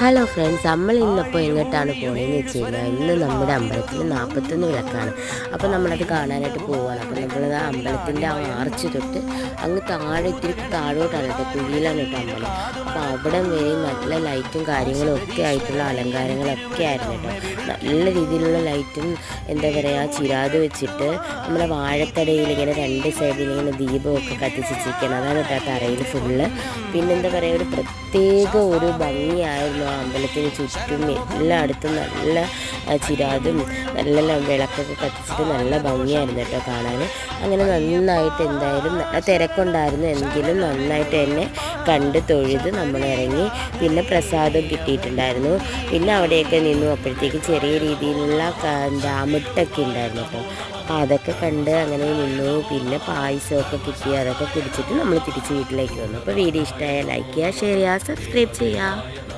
Hello friends, നമ്മൾ ഇന്നിപ്പോൾ എങ്ങോട്ടാണ് പോകണമെന്ന് വെച്ച് കഴിഞ്ഞാൽ ഇന്ന് നമ്മുടെ അമ്പലത്തിൽ 41 വിളക്കാണ്. അപ്പോൾ നമ്മളത് കാണാനായിട്ട് പോവുകയാണ്. അപ്പോൾ നമ്മളത് ആ അമ്പലത്തിൻ്റെ ആ ആർച്ച് തൊട്ട് അങ്ങ് താഴെ ഇത്തിരി താഴോട്ടാണ് കേട്ടോ, കുഴിയിലാണ് കേട്ടോ അമ്പലം. അപ്പോൾ അവിടെ വരെ നല്ല ലൈറ്റും കാര്യങ്ങളും ഒക്കെ ആയിട്ടുള്ള അലങ്കാരങ്ങളൊക്കെ ആയിരുന്നു കേട്ടോ. നല്ല രീതിയിലുള്ള ലൈറ്റും എന്താ പറയുക, ചിരാത് വെച്ചിട്ട് നമ്മുടെ വാഴത്തടയിൽ ഇങ്ങനെ രണ്ട് സൈഡിൽ ഇങ്ങനെ ദീപമൊക്കെ കത്തിച്ചിരിക്കണം. അതാണ് കേട്ടോ തറയിൽ ഫുള്ള്. പിന്നെന്താ പറയുക, ഒരു പ്രത്യേക ഒരു ഭംഗിയായിരുന്നു ആ അമ്പലത്തിന് ചുറ്റും. എല്ലായിടത്തും നല്ല ചിരാതും നല്ല വിളക്കൊക്കെ കത്തിച്ചിട്ട് നല്ല ഭംഗിയായിരുന്നു കേട്ടോ കാണാൻ. അങ്ങനെ നന്നായിട്ട് എന്തായാലും നല്ല തിരക്കുണ്ടായിരുന്നു, എങ്കിലും നന്നായിട്ട് തന്നെ കണ്ട് തൊഴുത് നമ്മൾ ഇറങ്ങി. പിന്നെ പ്രസാദം കിട്ടിയിട്ടുണ്ടായിരുന്നു. പിന്നെ അവിടെയൊക്കെ നിന്നു. അപ്പോഴത്തേക്ക് ചെറിയ രീതിയിലുള്ള മുട്ടൊക്കെ ഉണ്ടായിരുന്നു കേട്ടോ. അപ്പോൾ അതൊക്കെ കണ്ട് അങ്ങനെ നിന്നു. പിന്നെ പായസമൊക്കെ കിട്ടി, അതൊക്കെ കുടിച്ചിട്ട് നമ്മൾ തിരിച്ച് വീട്ടിലേക്ക് വന്നു. അപ്പോൾ വീഡിയോ ഇഷ്ടമായാൽ ലൈക്ക് ചെയ്യുക, ഷെയർ ചെയ്യുക, സബ്സ്ക്രൈബ് ചെയ്യുക.